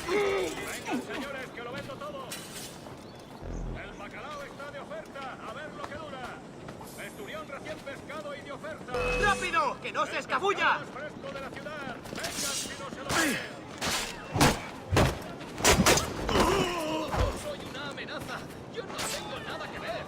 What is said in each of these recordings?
Vengan, señores, que lo vendo todo. El bacalao está de oferta. A ver lo que dura. Esturión recién pescado y de oferta. ¡Rápido! ¡Que no se escabulla! Más fresco de la ciudad. Vengan si no se lo ven. Soy una amenaza. Yo no tengo nada que ver.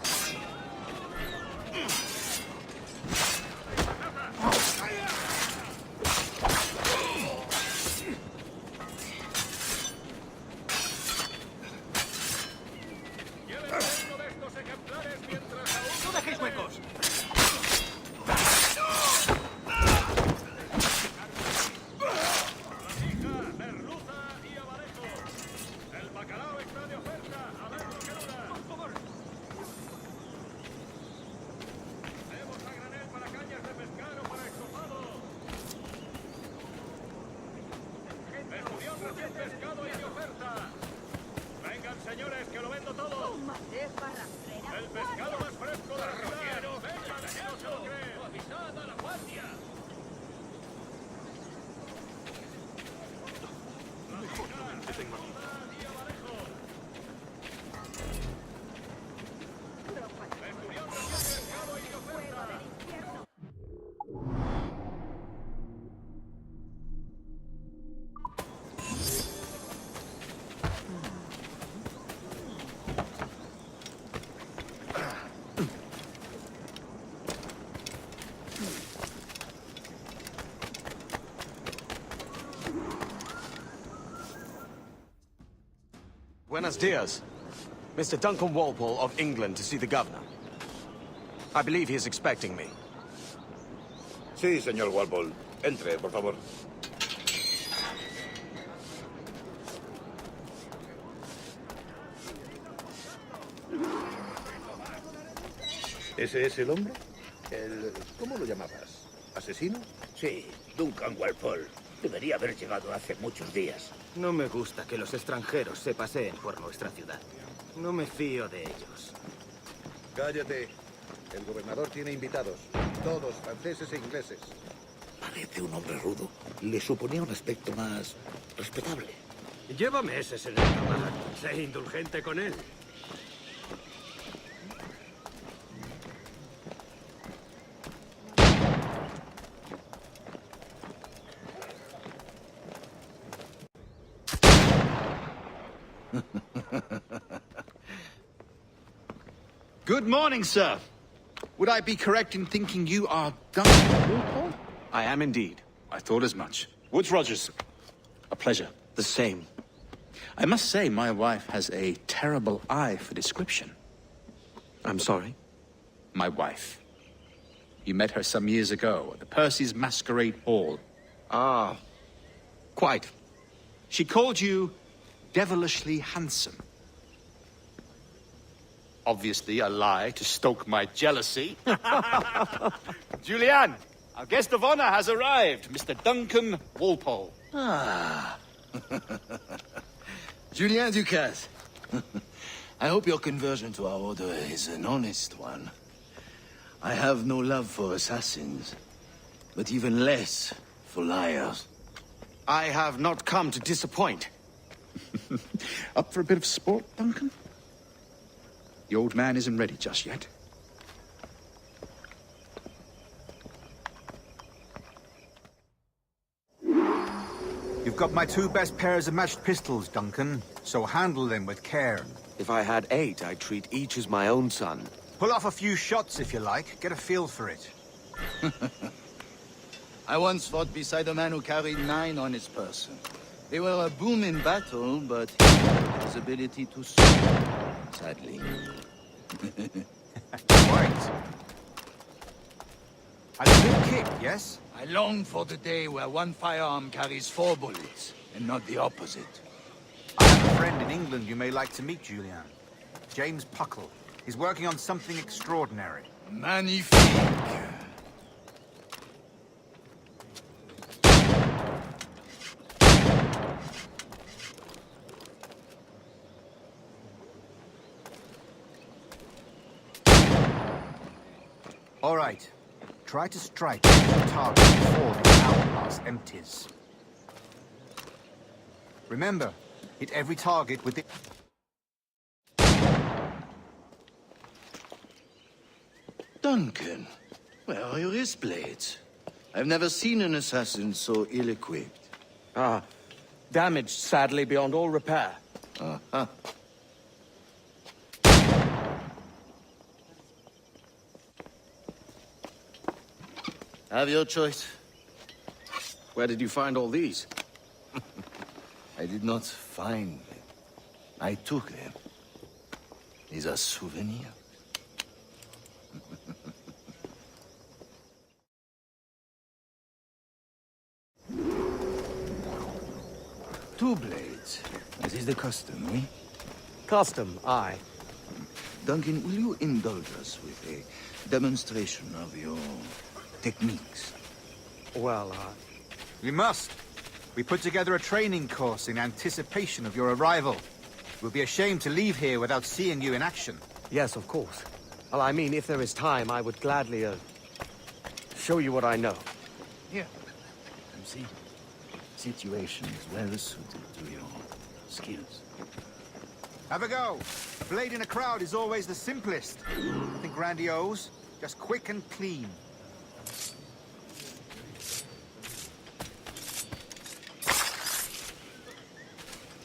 Llévense uno de estos ejemplares mientras aún ¡No dejéis huecos! Hija, merluza y abadejo. El bacalao está de oferta. A ver lo que dura. ¡Por favor! Tenemos a granel para cañas de pescar o para estofado. Esturión recién pescado y de oferta. Vengan, señores, que lo vendo todo. El pescado más fresco de la ciudad. Vengan, si no se lo creen. ¡Avisad a la guardia! Y abadejo. Esturión recién pescado y de oferta. Buenos dias. Mr. Duncan Walpole of England to see the governor. I believe he is expecting me. Sí, señor Walpole. Entre, por favor. ¿Ese es el hombre? ¿Cómo lo llamabas? ¿Asesino? Sí, Duncan Walpole. Debería haber llegado hace muchos días. No me gusta que los extranjeros se paseen por nuestra ciudad. No me fío de ellos. Cállate. El gobernador tiene invitados. Todos franceses e ingleses. Parece un hombre rudo. Le suponía un aspecto más respetable. Lleva meses en el trabajo. Sé indulgente con él. Good morning, sir. Would I be correct in thinking you are Duncan Walpole? I am indeed. I thought as much. Woods Rogers. A pleasure. The same. I must say, my wife has a terrible eye for description. I'm sorry. My wife. You met her some years ago at the Percy's Masquerade Ball. Ah, quite. She called you devilishly handsome. Obviously a lie to stoke my jealousy. Julianne, our guest of honor has arrived, Mr. Duncan Walpole. Ah. Julien Ducasse. I hope your conversion to our order is an honest one. I have no love for assassins, but even less for liars. I have not come to disappoint. Up for a bit of sport, Duncan? The old man isn't ready just yet. You've got my two best pairs of matched pistols, Duncan, so handle them with care. If I had 8, I'd treat each as my own son. Pull off a few shots if you like. Get a feel for it. I once fought beside a man who carried 9 on his person. They were a boom in battle, but he had his ability to swim, sadly. Right. A good kick, yes? I long for the day where one firearm carries 4 bullets, and not the opposite. I have a friend in England you may like to meet, Julian. James Puckle. He's working on something extraordinary. Magnifique! All right. Try to strike the target before the hourglass empties. Remember, hit every target with the... Duncan, where are your wrist blades? I've never seen an assassin so ill-equipped. Ah, damaged sadly beyond all repair. Uh-huh. Have your choice. Where did you find all these? I did not find them. I took them. These are souvenirs. Two blades. This is the custom, eh? Custom, aye. Duncan, will you indulge us with a demonstration of your techniques? Well, We must. We put together a training course in anticipation of your arrival. We'll be ashamed to leave here without seeing you in action. yes, of course. Well, I mean, if there is time, I would gladly, show you what I know. Here. You see? Situation is well suited to your skills. Have a go. A blade in a crowd is always the simplest. Nothing grandiose, just quick and clean.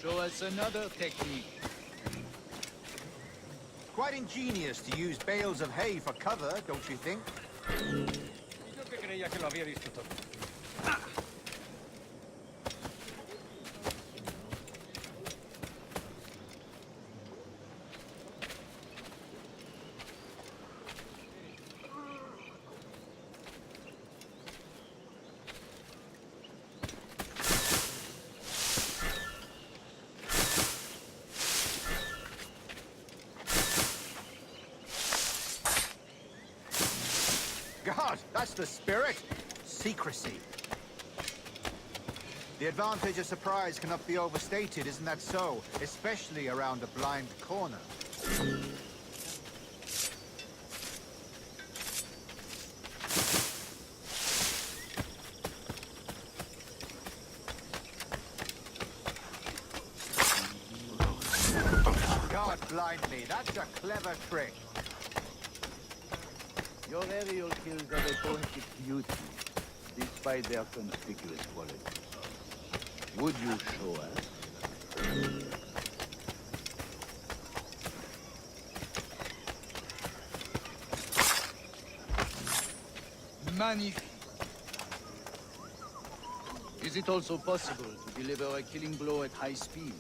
Show us another technique. Quite ingenious to use bales of hay for cover, don't you think? Yo que creía que lo había visto todo. God, that's the spirit. Secrecy. The advantage of surprise cannot be overstated, isn't that so? Especially around a blind corner. Guard blindly, that's a clever trick. Your aerial kills are a poetic beauty, despite their conspicuous quality. Would you show us? Magnifique. Is it also possible to deliver a killing blow at high speed?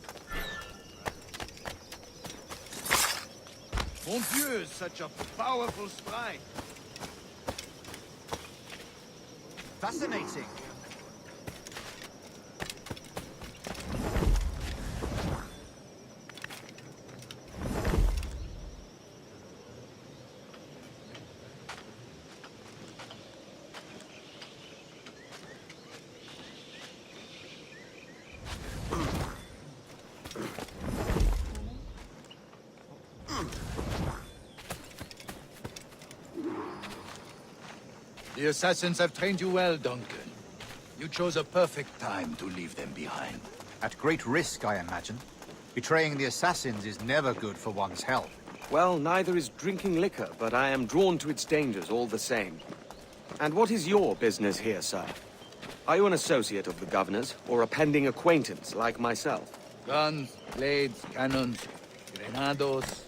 Mon Dieu, such a powerful strike! Fascinating. The assassins have trained you well, Duncan. You chose a perfect time to leave them behind. At great risk, I imagine. Betraying the assassins is never good for one's health. Well, neither is drinking liquor, but I am drawn to its dangers all the same. And what is your business here, sir? Are you an associate of the governor's, or a pending acquaintance like myself? Guns, blades, cannons, grenados.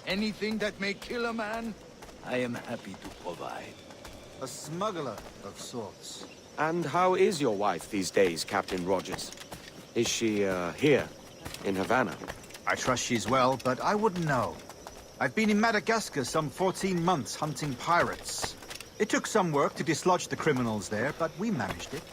Anything that may kill a man, I am happy to provide. A smuggler of sorts. And how is your wife these days, Captain Rogers? Is she, here, in Havana? I trust she's well, but I wouldn't know. I've been in Madagascar some 14 months hunting pirates. It took some work to dislodge the criminals there, but we managed it.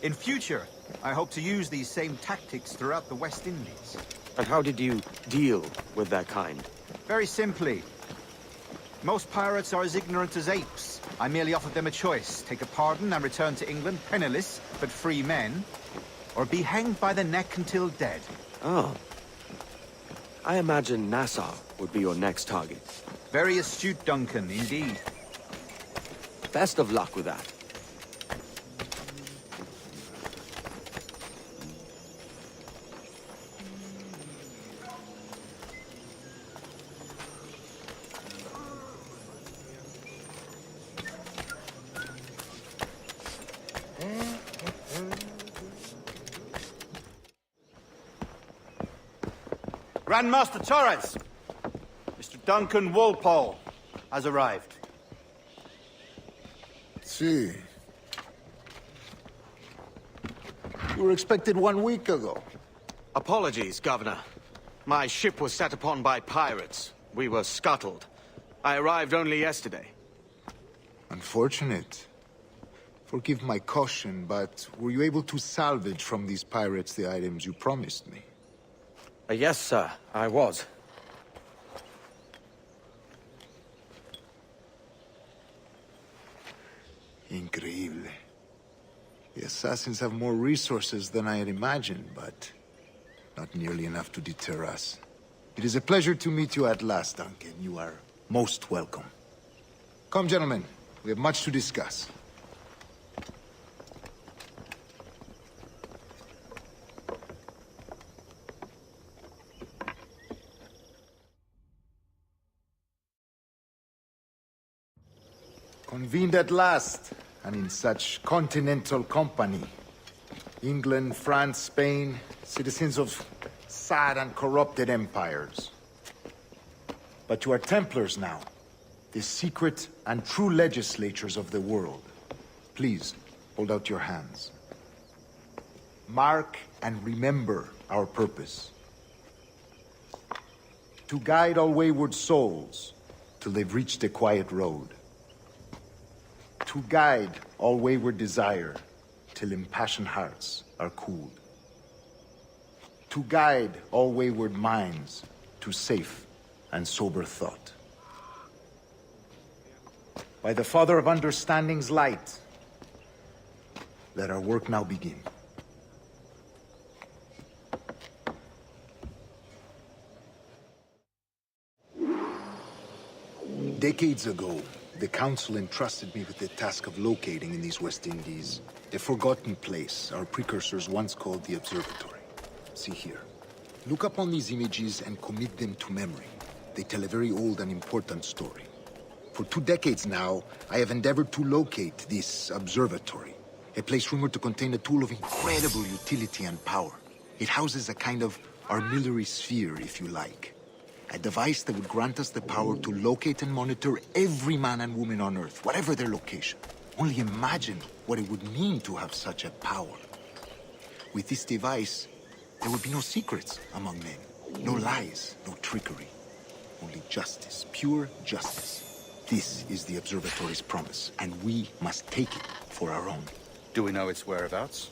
In future, I hope to use these same tactics throughout the West Indies. And how did you deal with that kind? Very simply. Most pirates are as ignorant as apes. I merely offered them a choice. Take a pardon and return to England penniless, but free men, or be hanged by the neck until dead. Oh. I imagine Nassau would be your next target. Very astute, Duncan, indeed. Best of luck with that. Grandmaster Torres! Mr. Duncan Walpole has arrived. See. You were expected 1 week ago. Apologies, Governor. My ship was set upon by pirates. We were scuttled. I arrived only yesterday. Unfortunate. Forgive my caution, but were you able to salvage from these pirates the items you promised me? Yes, sir, I was. Increíble. The assassins have more resources than I had imagined, but not nearly enough to deter us. It is a pleasure to meet you at last, Duncan. You are most welcome. Come, gentlemen. We have much to discuss. Convened at last, and in such continental company. England, France, Spain, citizens of sad and corrupted empires. But you are Templars now, the secret and true legislatures of the world. Please, hold out your hands. Mark and remember our purpose. To guide all wayward souls till they've reached the quiet road. To guide all wayward desire till impassioned hearts are cooled. To guide all wayward minds to safe and sober thought. By the Father of Understanding's light, let our work now begin. Decades ago, the Council entrusted me with the task of locating in these West Indies a forgotten place our precursors once called the Observatory. See here. Look upon these images and commit them to memory. They tell a very old and important story. For 2 decades now, I have endeavored to locate this observatory, a place rumored to contain a tool of incredible utility and power. It houses a kind of armillary sphere, if you like. A device that would grant us the power to locate and monitor every man and woman on Earth, whatever their location. Only imagine what it would mean to have such a power. With this device, there would be no secrets among men. No lies, no trickery. Only justice, pure justice. This is the Observatory's promise, and we must take it for our own. Do we know its whereabouts?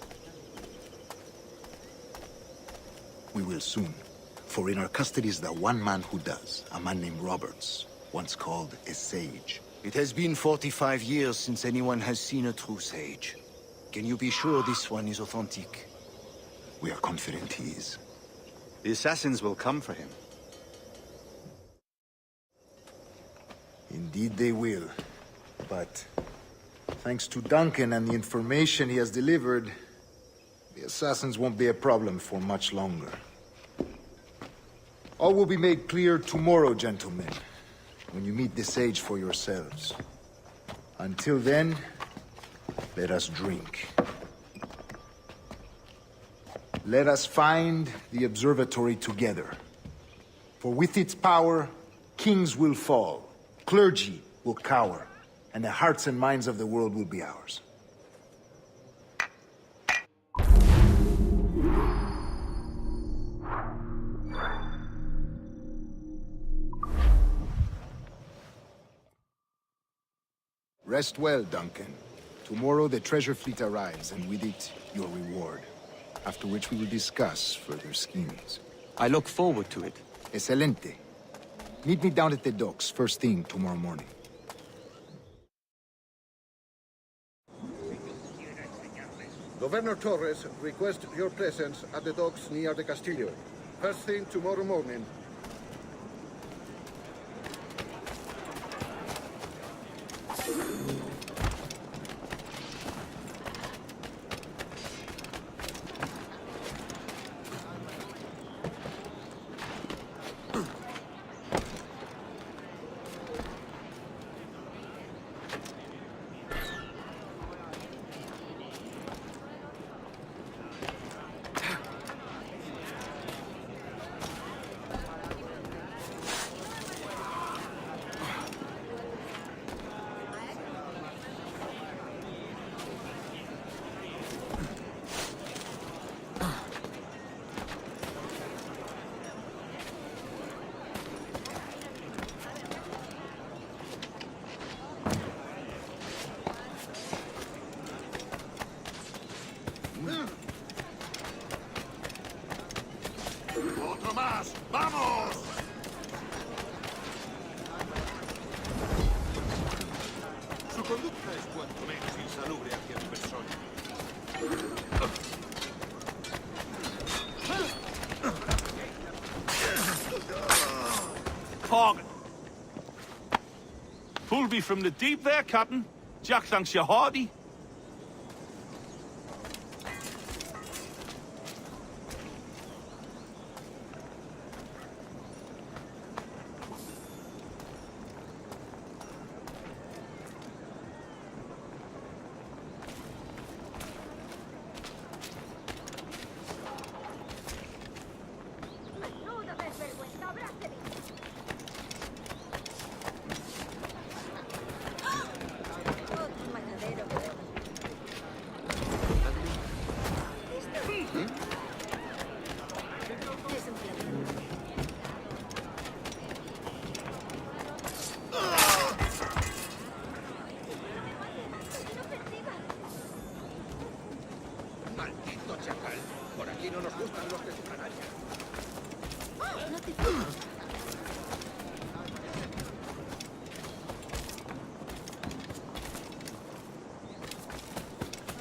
We will soon. For in our custody is the one man who does, a man named Roberts, once called a sage. It has been 45 years since anyone has seen a true sage. Can you be sure this one is authentic? We are confident he is. The assassins will come for him. Indeed they will. But thanks to Duncan and the information he has delivered, the assassins won't be a problem for much longer. All will be made clear tomorrow, gentlemen, when you meet the sage for yourselves. Until then, let us drink. Let us find the observatory together. For with its power, kings will fall, clergy will cower, and the hearts and minds of the world will be ours. Rest well, Duncan. Tomorrow the treasure fleet arrives, and with it, your reward. After which we will discuss further schemes. I look forward to it. Excelente. Meet me down at the docks first thing tomorrow morning. Governor Torres requests your presence at the docks near the Castillo. First thing tomorrow morning. talking. Pulled me from the deep there, Captain. Jack thanks you hearty. Maldito chacal. Por aquí no nos gustan los de tu canalla. No te fijes.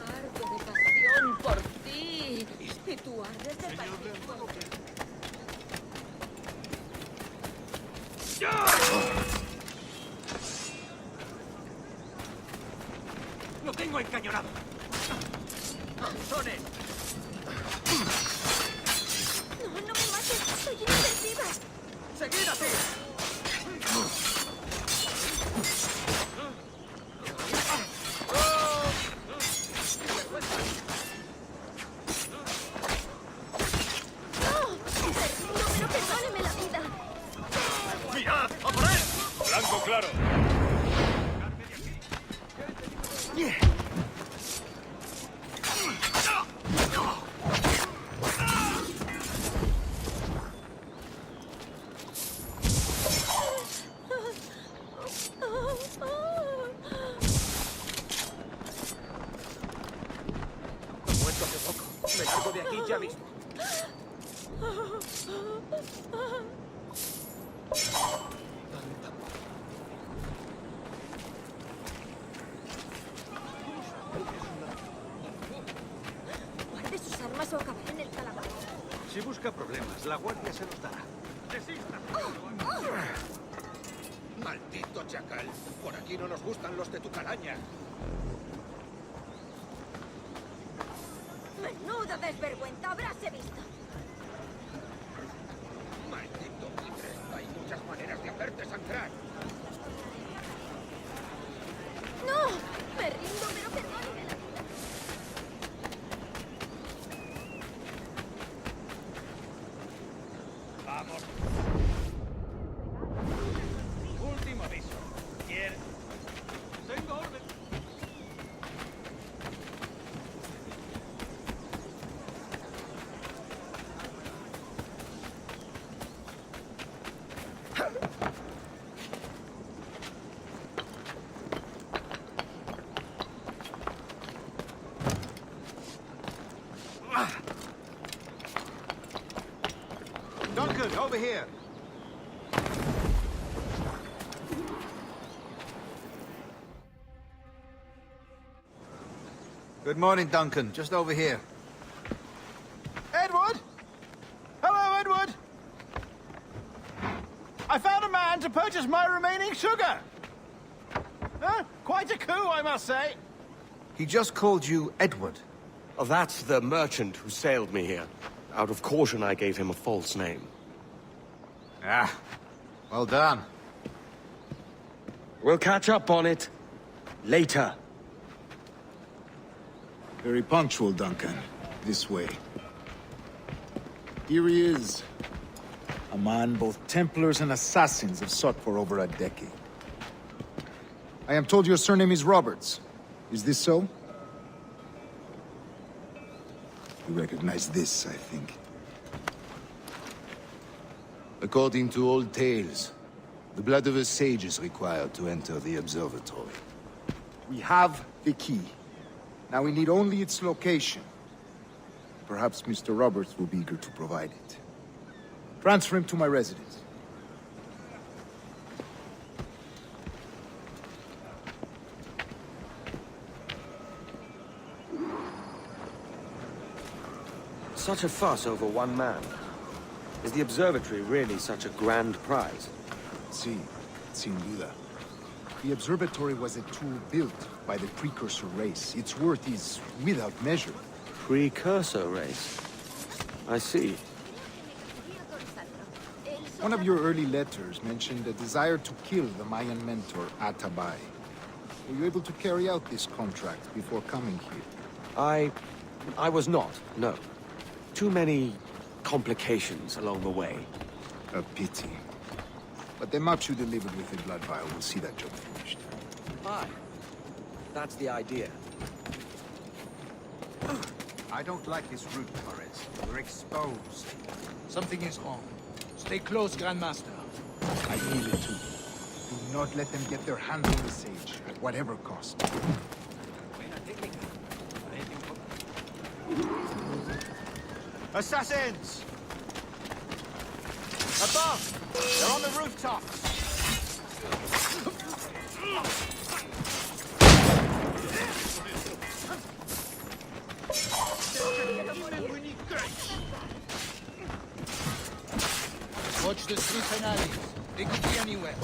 Ardo de pasión por ti. Y tú ardes de pasión por ti. ¡Lo tengo encañonado! ¡Sones! No, no me mates. Soy inofensiva. ¡Seguid así! No, pero perdóneme la vida. ¡Mirad! ¡A por él! ¡Blanco claro! Muerto hace poco. Me largo de aquí ya mismo. Guarde sus armas o acabaré en el calabozo. Si busca problemas, la guardia se los dará. ¡Desista! ¡Maldito chacal! Por aquí no nos gustan los de tu calaña. Menuda desvergüenza, habráse visto. ¡Maldito buitre! Hay muchas maneras de hacerte sangrar. No, me rindo, pero perdóneme la vida. ¡Vamos! Último aviso. ¿Quién? Tengo orden. Duncan, over here. Good morning, Duncan. Just over here. Edward? Hello, Edward. I found a man to purchase my remaining sugar. Quite a coup, I must say. He just called you Edward. Oh, that's the merchant who sailed me here. Out of caution, I gave him a false name. Ah, well done. We'll catch up on it later. Very punctual, Duncan. This way. Here he is. A man both Templars and Assassins have sought for over a decade. I am told your surname is Roberts. Is this so? You recognize this, I think. According to old tales, the blood of a sage is required to enter the observatory. We have the key. Now we need only its location. Perhaps Mr. Roberts will be eager to provide it. Transfer him to my residence. Such a fuss over one man. Is the observatory really such a grand prize? Sí, sin duda. The observatory was a tool built by the precursor race. Its worth is without measure. Precursor race. I see. One of your early letters mentioned a desire to kill the Mayan mentor, Atabay. Were you able to carry out this contract before coming here? I was not, no. Too many complications along the way. A pity. But the map you delivered with the blood vial will see that job finished. Aye. That's the idea. I don't like this route, Torres. We're exposed. Something is wrong. Stay close, Grandmaster. I feel it too. Do not let them get their hands on the sage, at whatever cost. Assassins! Above! They're on the rooftops! Watch the streets and alleys. They could be anywhere.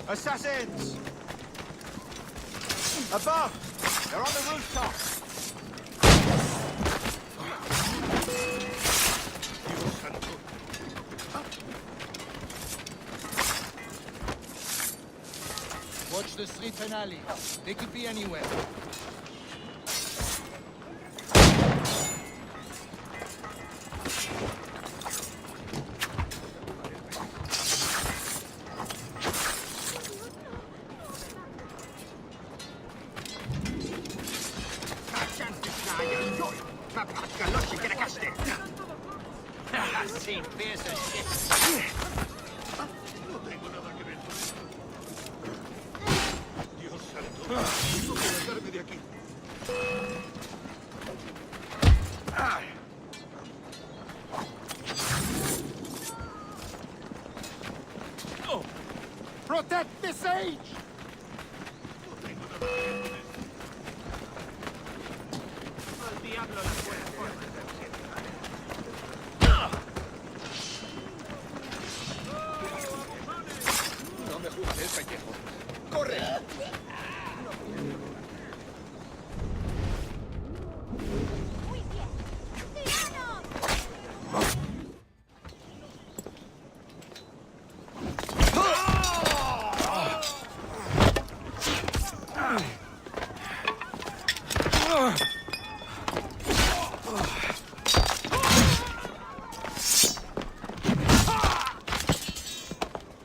Assassins! Above! They're on the rooftops! Watch the streets and alleys. They could be anywhere. Protect the sage!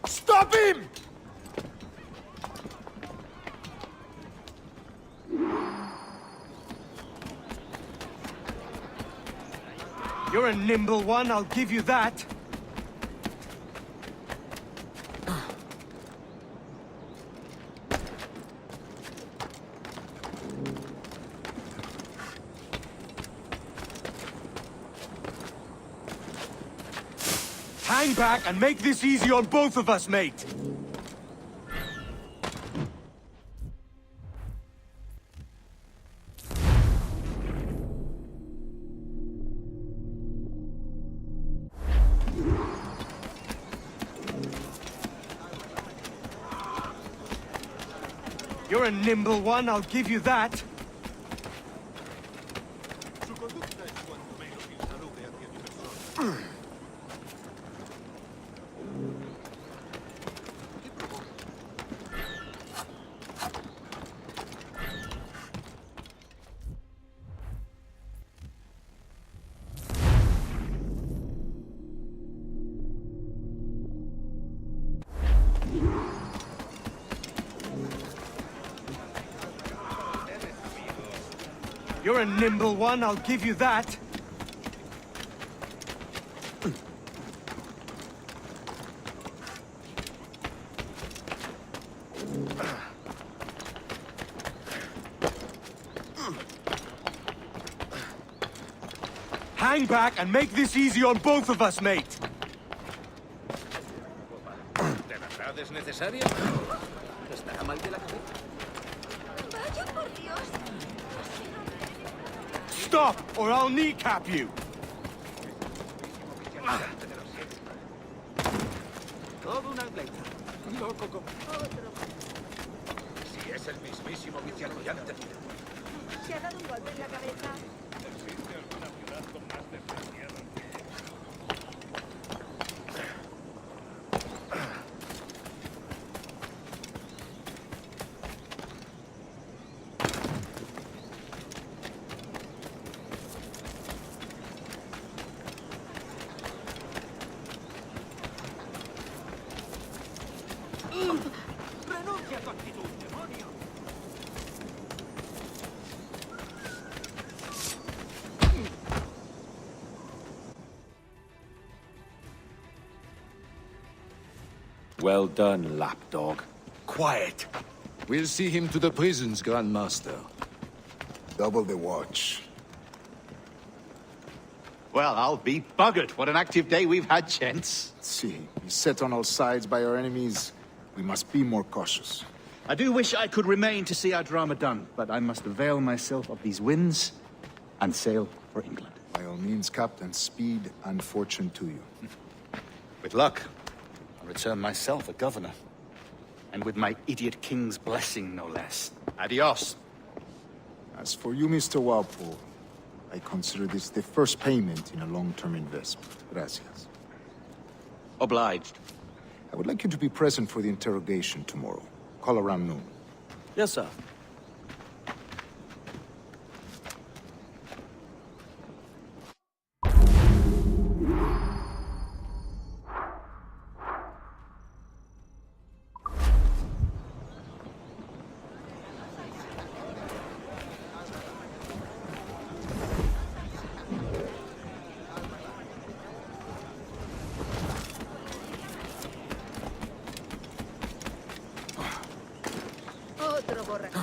Stop him! You're a nimble one, I'll give you that. Hang back and make this easy on both of us, mate! You're a nimble one, I'll give you that. Su conducta es You're a nimble one, I'll give you that. Hang back and make this easy on both of us, mate. ¿De verdad es necesario? ¿Estará mal de la cabeza? Vaya por Dios. Stop, or I'll kneecap you. Todo un atleta. Loco como... Si es el mismísimo vicealmirante. ¿Se ha dado un golpe en la cabeza? ¿Existe alguna ciudad con más despreciados? ¡Renuncia a tu actitud, demonio! Well done, lapdog. Quiet. We'll see him to the prisons, Grand Master. Double the watch. Well, I'll be buggered. What an active day we've had, gents. See, beset on all sides by our enemies, we must be more cautious. I do wish I could remain to see our drama done, but I must avail myself of these winds and sail for England. By all means, Captain, speed and fortune to you. With luck, I'll return myself a governor. And with my idiot king's blessing, no less. Adios. As for you, Mr. Walpole, I consider this the first payment in a long-term investment. Gracias. Obliged. I would like you to be present for the interrogation tomorrow. Call around noon. Yes, sir. Otro borracho.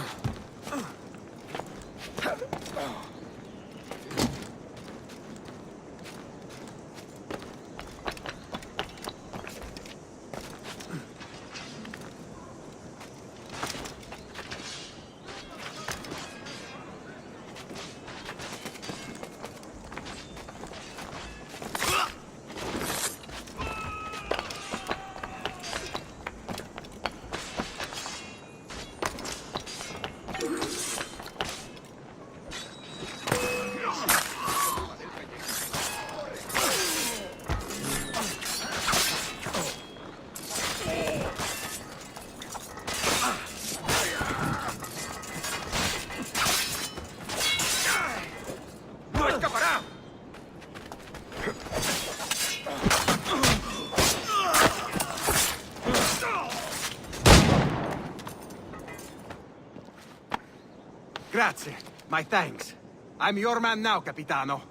Grazie. My thanks. I'm your man now, Capitano.